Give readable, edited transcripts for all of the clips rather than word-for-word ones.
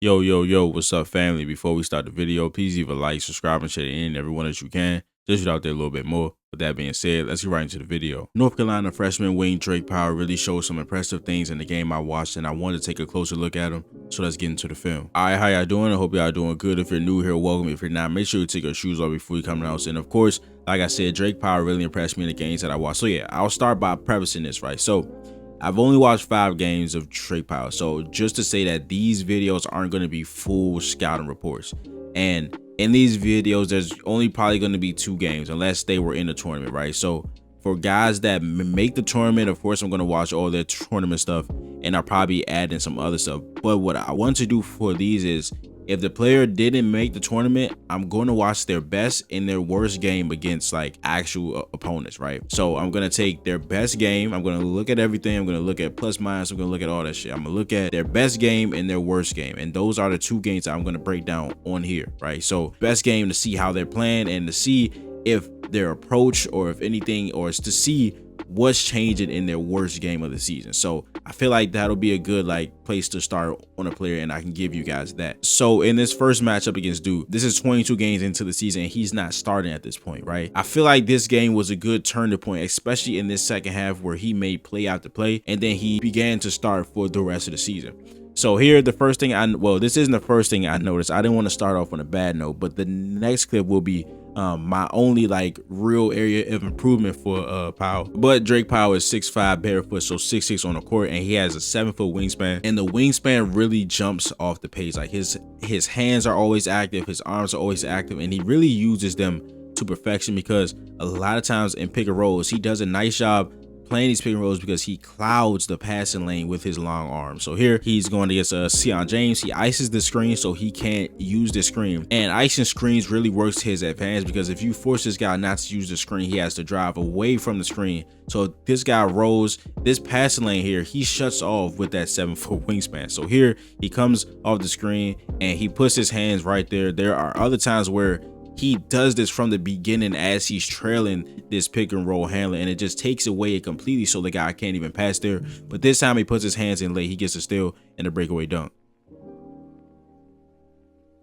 Yo, what's up, family? Before we start the video, please leave a like, subscribe, and share it in everyone that you can. Just get out there a little bit more. With that being said, let's get right into the video. North Carolina freshman wing Drake Powell really showed some impressive things in the game I watched, and I wanted to take a closer look at him. So let's get into the film. Alright, how y'all doing? I hope y'all doing good. If you're new here, welcome. If you're not, make sure you take your shoes off before you come in the house. And of course, like I said, Drake Powell really impressed me in the games that I watched. So yeah, I'll start by prefacing this, right? So I've only watched 5 games of Drake Powell, so just to say that these videos aren't going to be full scouting reports. And in these videos, there's only probably going to be 2 games unless they were in the tournament, right? So for guys that make the tournament, of course, I'm going to watch all their tournament stuff, and I'll probably add in some other stuff. But what I want to do for these is, if the player didn't make the tournament, I'm going to watch their best and their worst game against like actual opponents, right? So I'm going to take their best game. I'm going to look at everything. I'm going to look at plus minus. I'm going to look at all that shit. I'm going to look at their best game and their worst game. And those are the 2 games that I'm going to break down on here, right? So best game to see how they're playing and to see if their approach or if anything, or to see what's changing in their worst game of the season. So I feel like that'll be a good place to start on a player, and I can give you guys that. So in this first matchup against Duke, this is 22 games into the season and he's not starting at this point, right? I feel like this game was a good turning point, especially in this second half where he made play after play and then he began to start for the rest of the season. So here, the first thing this isn't the first thing I noticed. I didn't want to start off on a bad note, but the next clip will be my only real area of improvement for Powell. But Drake Powell is 6'5" barefoot, so 6'6" on the court, and he has a 7-foot wingspan, and the wingspan really jumps off the page. Like his hands are always active, his arms are always active, and he really uses them to perfection, because a lot of times in pick and rolls he does a nice job playing these pick and rolls because he clouds the passing lane with his long arm. So here he's going against Sion James. He ices the screen so he can't use the screen, and icing screens really works to his advantage, because if you force this guy not to use the screen, he has to drive away from the screen. So this guy rolls this passing lane here, he shuts off with that 7-foot wingspan. So here he comes off the screen and he puts his hands right there. There are other times where he does this from the beginning as he's trailing this pick and roll handler, and it just takes away it completely, so the guy can't even pass there. But this time he puts his hands in late, he gets a steal and a breakaway dunk.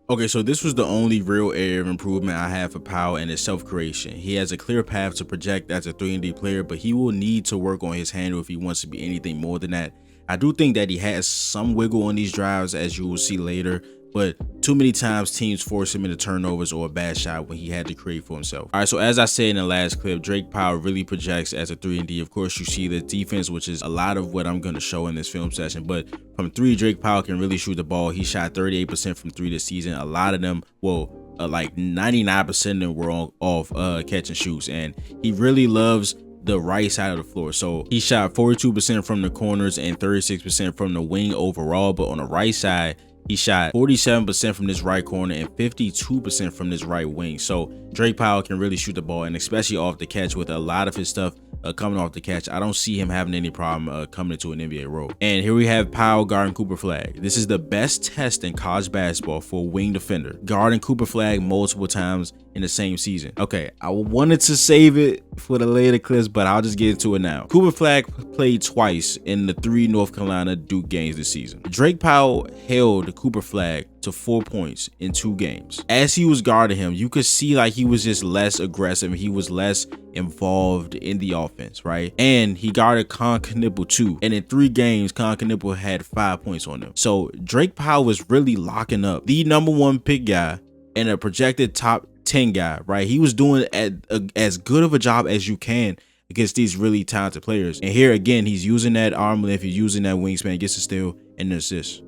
Okay, so this was the only real area of improvement I have for Powell, and his self-creation. He has a clear path to project as a 3-and-D player, but he will need to work on his handle if he wants to be anything more than that. I do think that he has some wiggle on these drives, as you will see later, but too many times teams force him into turnovers or a bad shot when he had to create for himself. All right, so as I said in the last clip, Drake Powell really projects as a 3-and-D. Of course, you see the defense, which is a lot of what I'm going to show in this film session, but from 3, Drake Powell can really shoot the ball. He shot 38% from 3 this season. A lot of them, like 99% of them were off catch and shoots, and he really loves the right side of the floor. So he shot 42% from the corners and 36% from the wing overall, but on the right side he shot 47% from this right corner and 52% from this right wing. So Drake Powell can really shoot the ball, and especially off the catch, with a lot of his stuff coming off the catch. I don't see him having any problem coming into an NBA role. And here we have Powell guarding Cooper Flagg. This is the best test in college basketball for a wing defender, guarding Cooper Flagg multiple times in the same season. Okay, I wanted to save it for the later clips, but I'll just get into it now. Cooper Flagg played twice in the 3 North Carolina Duke games this season. Drake Powell held Cooper Flagg to 4 points in 2 games. As he was guarding him, you could see like he was just less aggressive, he was less involved in the offense, right? And he guarded Con Knipple too, and in 3 games Con Knipple had 5 points on him. So Drake Powell was really locking up the #1 pick guy and a projected top 10 guy, right? He was doing as good of a job as you can against these really talented players. And here again, he's using that arm length, he's using that wingspan, gets a steal and an assist.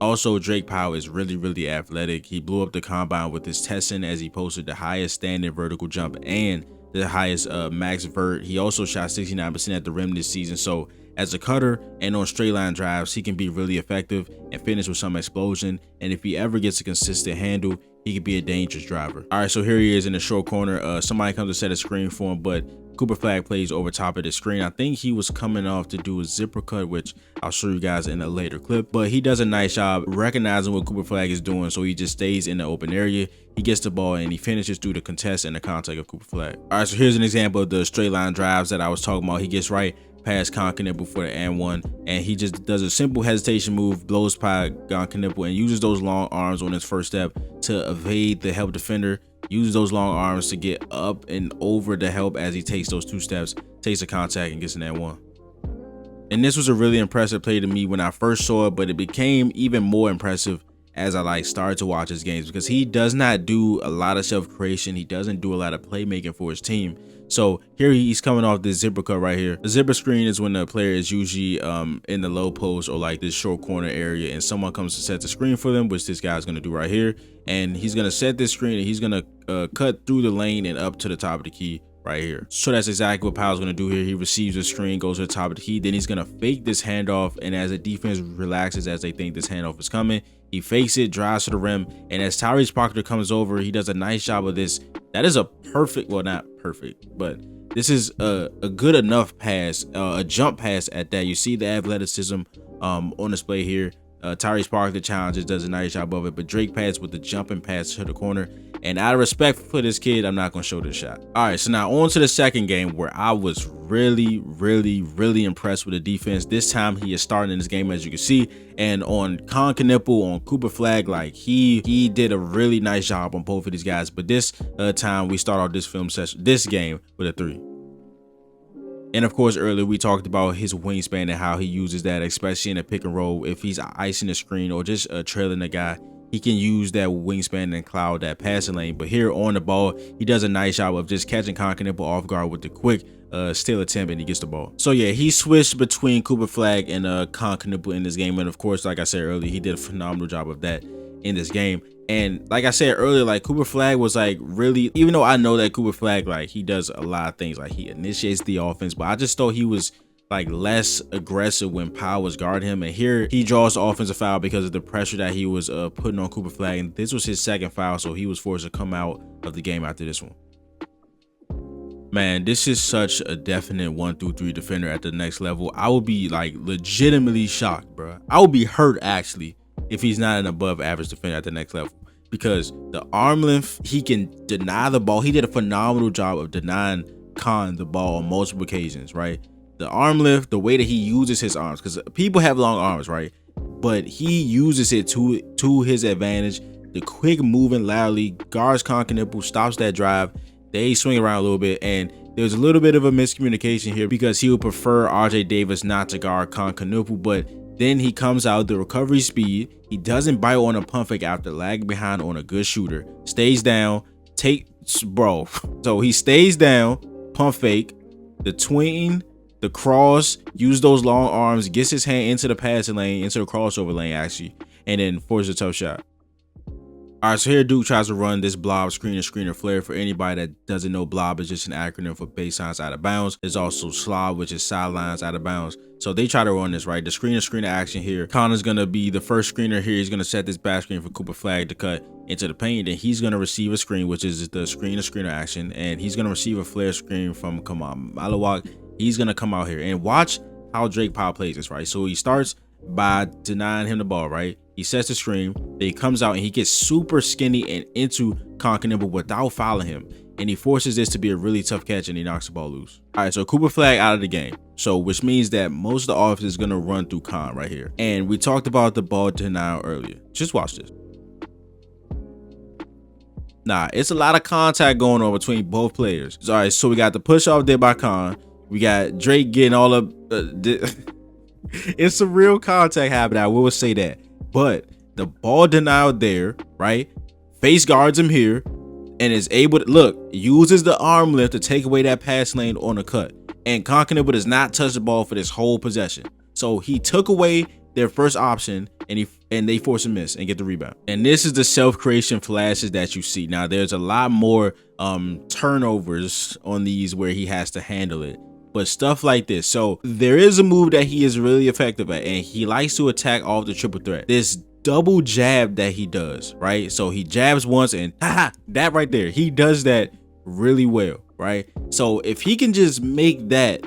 Also, Drake Powell is really athletic. He blew up the combine with his testing, as he posted the highest standing vertical jump and the highest max vert. He also shot 69% at the rim this season. So as a cutter and on straight line drives, he can be really effective and finish with some explosion. And if he ever gets a consistent handle, he could be a dangerous driver. All right, so here he is in the short corner. Somebody comes to set a screen for him, but Cooper Flagg plays over top of the screen. I think he was coming off to do a zipper cut, which I'll show you guys in a later clip, but he does a nice job recognizing what Cooper Flagg is doing, so he just stays in the open area. He gets the ball and he finishes through the contest and the contact of Cooper Flagg. All right, so here's an example of the straight line drives that I was talking about. He gets right past Knippel for the and one, and he just does a simple hesitation move, blows by Knippel, and uses those long arms on his first step to evade the help defender. Uses those long arms to get up and over the help as he takes those 2 steps, takes a contact, and gets an and one. And this was a really impressive play to me when I first saw it, but it became even more impressive as I started to watch his games, because he does not do a lot of self-creation. He doesn't do a lot of playmaking for his team. So here he's coming off this zipper cut right here. The zipper screen is when the player is usually in the low post or like this short corner area, and someone comes to set the screen for them, which this guy's gonna do right here. And he's gonna set this screen and he's gonna cut through the lane and up to the top of the key right here. So that's exactly what Powell's gonna do here. He receives the screen, goes to the top of the key, then he's gonna fake this handoff, and as the defense relaxes as they think this handoff is coming, he fakes it, drives to the rim, and as Tyrese Proctor comes over, he does a nice job of this. That is a perfect, well, not perfect, but this is a good enough pass, a jump pass at that. You see the athleticism on display here. Tyrese Proctor challenges, does a nice job of it, but Drake pass with the jumping pass to the corner. And out of respect for this kid, I'm not going to show this shot. All right, so now on to the second game, where I was really impressed with the defense. This time he is starting in this game, as you can see, and on Knippel, on Cooper Flag, like he did a really nice job on both of these guys. But this time we start off this game with a 3. And of course, earlier we talked about his wingspan and how he uses that, especially in a pick and roll. If he's icing the screen or just trailing the guy, he can use that wingspan and cloud that passing lane. But here on the ball, he does a nice job of just catching Knippel off guard with the quick steal attempt, and he gets the ball. So yeah, he switched between Cooper Flag and Knippel in this game. And of course, like I said earlier, he did a phenomenal job of that in this game. And like I said earlier, like Cooper Flag was like really, even though I know that Cooper Flag, like he does a lot of things, like he initiates the offense, but I just thought he was like less aggressive when Powell was guarding him. And here he draws the offensive foul because of the pressure that he was putting on Cooper Flag, and this was his second foul, so he was forced to come out of the game after this one. Man, this is such a definite 1-3 defender at the next level. I would be like legitimately shocked, bro. I would be hurt actually if he's not an above average defender at the next level, because the arm length, he can deny the ball. He did a phenomenal job of denying Khan the ball on multiple occasions, right? The arm lift, the way that he uses his arms, because people have long arms, right? But he uses it to his advantage. The quick moving laterally, guards Knippel, stops that drive. They swing around a little bit, and there's a little bit of a miscommunication here because he would prefer RJ Davis not to guard Knippel, but then he comes out the recovery speed. He doesn't bite on a pump fake after lagging behind on a good shooter. Stays down, so he stays down, pump fake, the tween, the cross, use those long arms, gets his hand into the passing lane, into the crossover lane actually, and then forces a tough shot. All right, so here Duke tries to run this blob screener flare. For anybody that doesn't know, blob is just an acronym for baselines out of bounds. There's also slob, which is sidelines out of bounds. So they try to run this, right? The screener action here. Connor's gonna be the first screener here. He's gonna set this back screen for Cooper Flag to cut into the paint. Then he's gonna receive a screen, which is the screener action, and he's gonna receive a flare screen from Malawak. He's gonna come out here and watch how Drake Powell plays this, right? So he starts by denying him the ball, right? He sets the screen, then he comes out and he gets super skinny and into Knippel without fouling him. And he forces this to be a really tough catch, and he knocks the ball loose. All right, so Cooper Flag out of the game. So which means that most of the offense is gonna run through Khan right here. And we talked about the ball denial earlier. Just watch this. Nah, it's a lot of contact going on between both players. All right, so we got the push off there by Khan. We got Drake getting all up. It's some real contact happening, I will say that. But the ball denial there, right? Face guards him here and is able to, look, uses the arm lift to take away that pass lane on a cut. And Knippel does not touch the ball for this whole possession. So he took away their first option, and they force a miss and get the rebound. And this is the self-creation flashes that you see. Now, there's a lot more turnovers on these where he has to handle it. But stuff like this. So there is a move that he is really effective at, and he likes to attack off the triple threat. This double jab that he does, right? So he jabs once and that right there, he does that really well, right? So if he can just make that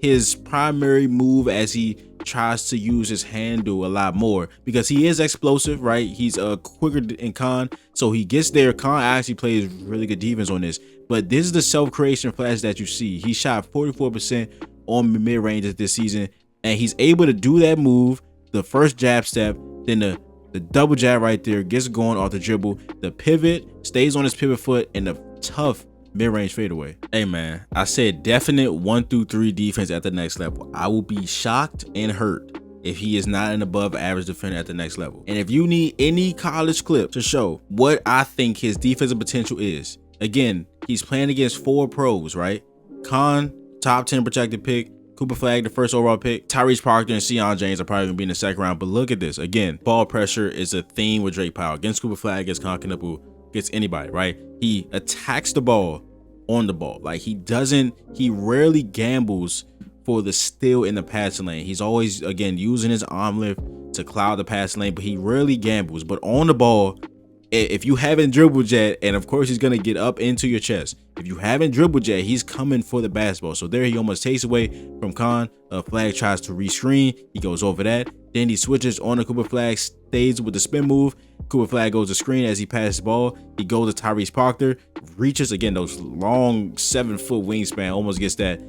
his primary move as he tries to use his handle a lot more, because he is explosive, right? He's quicker than Khan, so he gets there. Khan actually plays really good defense on this, but this is the self-creation flash that you see. He shot 44% on mid-ranges this season, and he's able to do that move, the first jab step, then the double jab right there, gets going off the dribble, the pivot, stays on his pivot foot, and the tough mid-range fadeaway. Hey man, I said definite 1 through 3 defense at the next level. I will be shocked and hurt if he is not an above average defender at the next level. And if you need any college clip to show what I think his defensive potential is, again, he's playing against 4 pros, right? Khan, top 10 projected pick. Cooper Flagg, the first overall pick. Tyrese Parker and Sion James are probably going to be in the second round. But look at this. Again, ball pressure is a theme with Drake Powell. Against Cooper Flagg, against Khan Knuppel, against anybody, right? He attacks the ball on the ball. Like he rarely gambles for the steal in the passing lane. He's always, again, using his arm lift to cloud the passing lane, but he rarely gambles. But on the ball, if you haven't dribbled yet, and of course he's going to get up into your chest. If you haven't dribbled yet, he's coming for the basketball. So there he almost takes away from Khan. Flagg tries to re-screen. He goes over that. Then he switches on to Cooper Flagg, stays with the spin move. Cooper Flagg goes to screen as he passes the ball. He goes to Tyrese Parker, reaches again those long 7-foot wingspan, almost gets that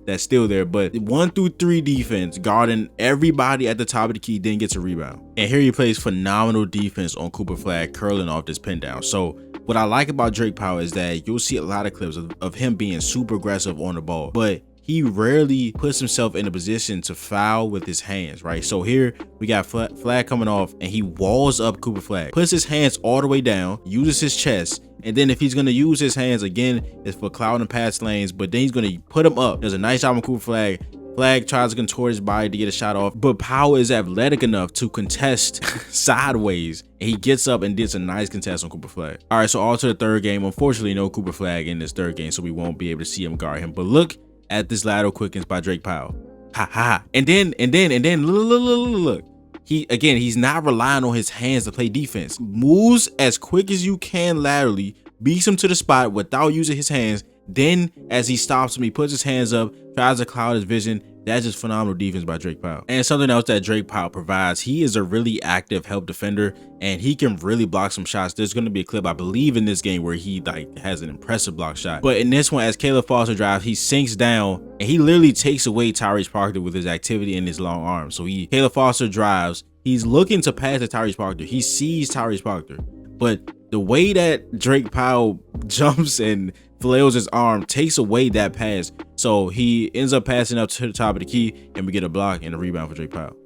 that's still there. But 1 through 3 defense, guarding everybody at the top of the key, then gets a rebound. And here he plays phenomenal defense on Cooper Flagg, curling off this pin down. So what I like about Drake Powell is that you'll see a lot of clips of him being super aggressive on the ball, but he rarely puts himself in a position to foul with his hands, right? So here we got Flagg coming off, and he walls up Cooper Flagg, puts his hands all the way down, uses his chest, and then if he's going to use his hands again, it's for clouding pass lanes, but then he's going to put him up. There's a nice job on Cooper Flagg. Flagg tries to contort his body to get a shot off, but Powell is athletic enough to contest sideways, and he gets up and gets a nice contest on Cooper Flagg. All right, so on to the third game. Unfortunately, no Cooper Flagg in this third game, so we won't be able to see him guard him. But look at this lateral quickness by Drake Powell. Ha ha. And then look. He's not relying on his hands to play defense. Moves as quick as you can laterally, beats him to the spot without using his hands. Then as he stops him, he puts his hands up, tries to cloud his vision. That's just phenomenal defense by Drake Powell. And something else that Drake Powell provides, he is a really active help defender, and he can really block some shots. There's going to be a clip, I believe, in this game where he has an impressive block shot. But in this one, as Caleb Foster drives, he sinks down, and he literally takes away Tyrese Parker with his activity and his long arms. So Caleb Foster drives, he's looking to pass to Tyrese Parker. He sees Tyrese Parker, but the way that Drake Powell jumps and flails his arm takes away that pass. So he ends up passing up to the top of the key, and we get a block and a rebound for Drake Powell.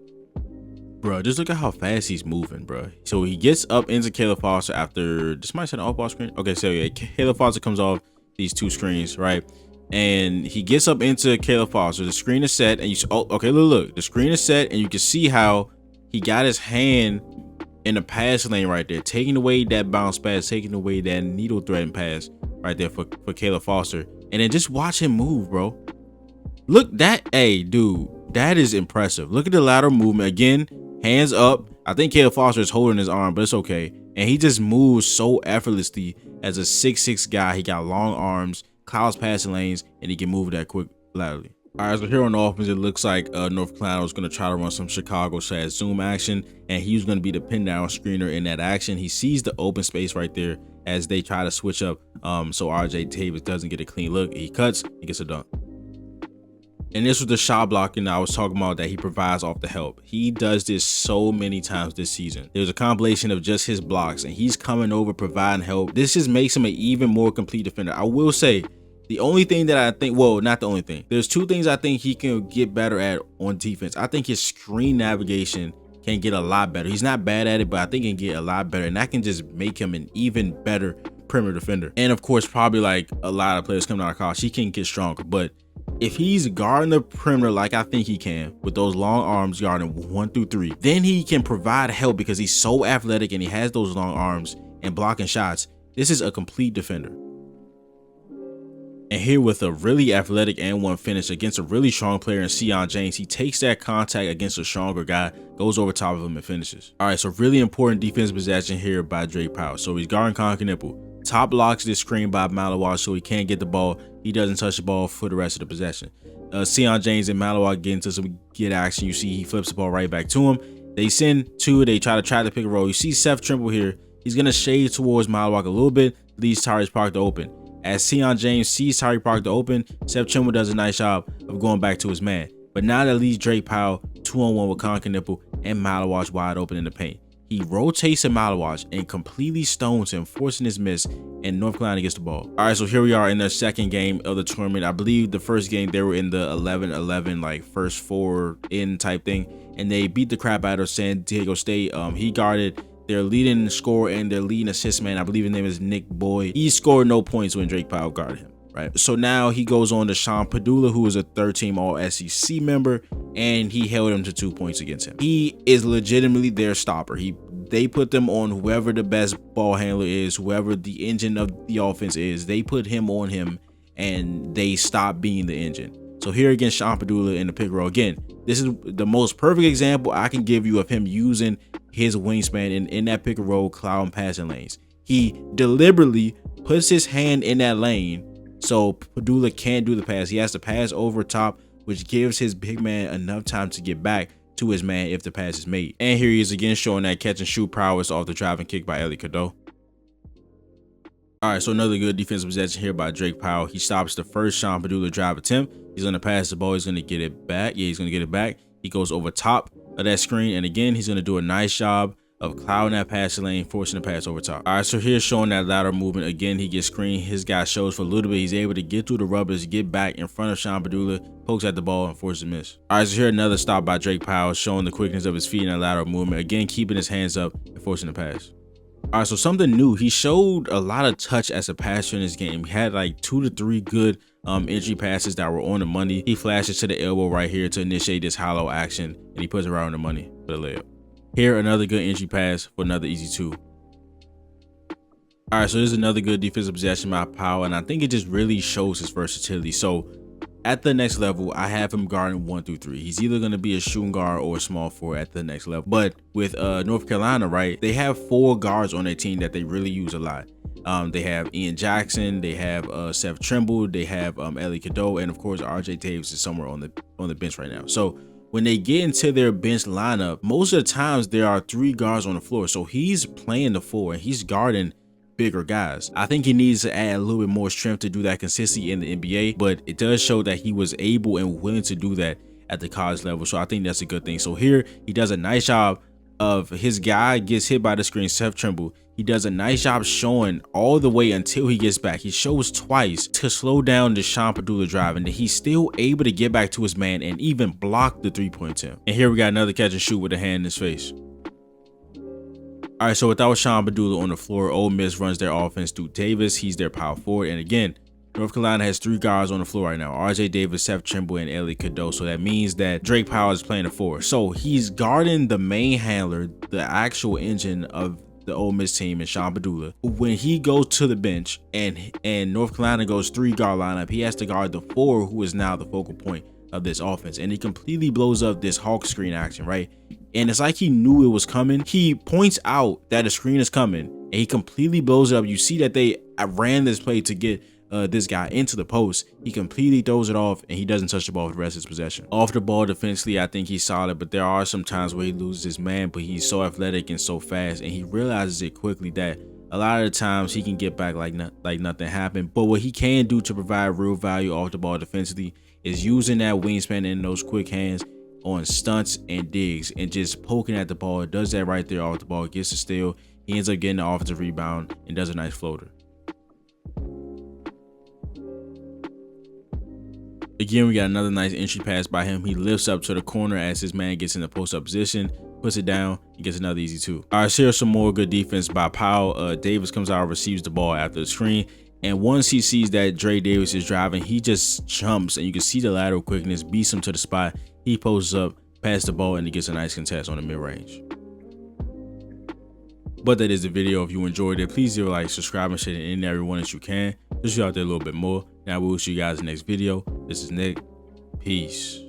Bro, just look at how fast he's moving, bro. So he gets up into Caleb Foster after, this might say an off-ball screen. Okay, so yeah, Caleb Foster comes off these 2 screens, right? And he gets up into Caleb Foster. The screen is set, and you see, oh, okay, look. The screen is set, and you can see how he got his hand in the pass lane right there, taking away that bounce pass, taking away that needle threading pass right there for Caleb Foster. And then just watch him move, bro. Look, hey, dude, that is impressive. Look at the lateral movement. Again, hands up. I think Caleb Foster is holding his arm, but it's okay. And he just moves so effortlessly as a 6'6" guy. He got long arms, clouds passing lanes, and he can move that quick laterally. All right, so here on the offense, it looks like North Carolina was going to try to run some Chicago slash zoom action, and he was going to be the pin down screener in that action. He sees the open space right there as they try to switch up, so RJ Davis doesn't get a clean look. He cuts, he gets a dunk. And this was the shot blocking I was talking about that he provides off the help. He does this so many times this season. There's a compilation of just his blocks, and he's coming over providing help. This just makes him an even more complete defender. I will say, the only thing that I think, well, not the only thing. There's 2 things I think he can get better at on defense. I think his screen navigation can get a lot better. He's not bad at it, but I think he can get a lot better. And that can just make him an even better perimeter defender. And of course, probably like a lot of players coming out of college, he can get stronger. But if he's guarding the perimeter like I think he can, with those long arms guarding 1 through 3, then he can provide help because he's so athletic and he has those long arms and blocking shots. This is a complete defender. And here with a really athletic and 1 finish against a really strong player in Sion James, he takes that contact against a stronger guy, goes over top of him and finishes. All right, so really important defensive possession here by Drake Powell. So he's guarding Khan Knuppel. Top blocks this screen by Malawa so he can't get the ball. He doesn't touch the ball for the rest of the possession. Sion James and Malawa get into some get action. You see he flips the ball right back to him. They send 2. They try to pick and roll. You see Seth Trimble here. He's going to shade towards Malawa a little bit, leaves Tyrese Parker to open. As Sion James sees Tyrese Parker open, Seth Trimble does a nice job of going back to his man. But now that leaves Drake Powell 2-on-1 with Conker Nipple and Malawash wide open in the paint. He rotates to Malawash and completely stones him, forcing his miss, and North Carolina gets the ball. All right, so here we are in their second game of the tournament. I believe the first game they were in the 11-11, like first four in type thing, and they beat the crap out of San Diego State. He guarded their leading scorer and their leading assist man. I believe his name is Nick Boyd. He scored no points when Drake Powell guarded him. Right. So now he goes on to Sean Padula, who is a third-team All-SEC member, and he held him to 2 points against him. He is legitimately their stopper. They put them on whoever the best ball handler is, whoever the engine of the offense is. They put him on him, and they stop being the engine. So here against Sean Padula in the pick roll. Again, this is the most perfect example I can give you of him using his wingspan in that pick and roll cloud and passing lanes. He deliberately puts his hand in that lane so Padula can't do the pass. He has to pass over top, which gives his big man enough time to get back to his man if the pass is made. And here he is again showing that catch and shoot prowess off the driving kick by Ellie Cadeau. All right, so another good defensive possession here by Drake Powell. He stops the first Sean Padula drive attempt. He's going to pass the ball. He's going to get it back. Yeah, he's going to get it back. He goes over top of that screen. And again, he's going to do a nice job of clouding that passing lane, forcing the pass over top. All right, so here's showing that lateral movement. Again, he gets screened. His guy shows for a little bit. He's able to get through the rubbers, get back in front of Sean Padula, pokes at the ball, and forces a miss. All right, so here another stop by Drake Powell, showing the quickness of his feet and that lateral movement. Again, keeping his hands up and forcing the pass. All right, so something new. He showed a lot of touch as a passer in this game. He had like 2 to 3 good entry passes that were on the money. He flashes to the elbow right here to initiate this hollow action, and he puts it right on the money for the layup. Here, another good entry pass for another easy 2. All right, so this is another good defensive possession by Powell, and I think it just really shows his versatility. So at the next level, I have him guarding 1 through 3. He's either going to be a shooting guard or a small forward at the next level. But with North Carolina, right, they have 4 guards on their team that they really use a lot. They have Ian Jackson, they have Seth Trimble, they have Ellie Cadeau, and of course RJ Davis is somewhere on the bench right now. So when they get into their bench lineup, most of the times there are 3 guards on the floor. So he's playing the 4 and he's guarding bigger guys. I think he needs to add a little bit more strength to do that consistently in the NBA, but it does show that he was able and willing to do that at the college level. So I think that's a good thing. So here he does a nice job of his guy gets hit by the screen, Seth Trimble. He does a nice job showing all the way until he gets back. He shows twice to slow down the Sean Padula drive, and then he's still able to get back to his man and even block the 3-point attempt. And here we got another catch and shoot with a hand in his face. All right, so without Sean Padula on the floor, Ole Miss runs their offense through Davis. He's their power forward. And again, North Carolina has 3 guards on the floor right now: RJ Davis, Seth Trimble, and Ellie Cadeau. So that means that Drake Powell is playing the 4. So he's guarding the main handler, the actual engine of the Ole Miss team, and Sean Padula. When he goes to the bench and North Carolina goes 3-guard lineup, he has to guard the 4, who is now the focal point of this offense. And he completely blows up this hawk screen action, right? And it's like he knew it was coming. He points out that a screen is coming and he completely blows it up. You see that they ran this play to get this guy into the post. He completely throws it off and he doesn't touch the ball for the rest of his possession. Off the ball defensively, I think he's solid, but there are some times where he loses his man, but he's so athletic and so fast, and he realizes it quickly that a lot of the times he can get back like nothing happened. But what he can do to provide real value off the ball defensively is using that wingspan and those quick hands on stunts and digs and just poking at the ball. It does that right there off the ball, gets a steal. He ends up getting the offensive rebound and does a nice floater. Again, we got another nice entry pass by him. He lifts up to the corner as his man gets in the post-up position, puts it down, and gets another easy 2. All right, so here's some more good defense by Powell. Davis comes out, receives the ball after the screen, and once he sees that Dre Davis is driving, he just jumps, and you can see the lateral quickness, beats him to the spot. He posts up, passes the ball, and he gets a nice contest on the mid-range. But that is the video. If you enjoyed it, please leave a like, subscribe, and share it in everyone that you can. Just out there a little bit more. Now we'll see you guys in the next video. This is Nick. Peace.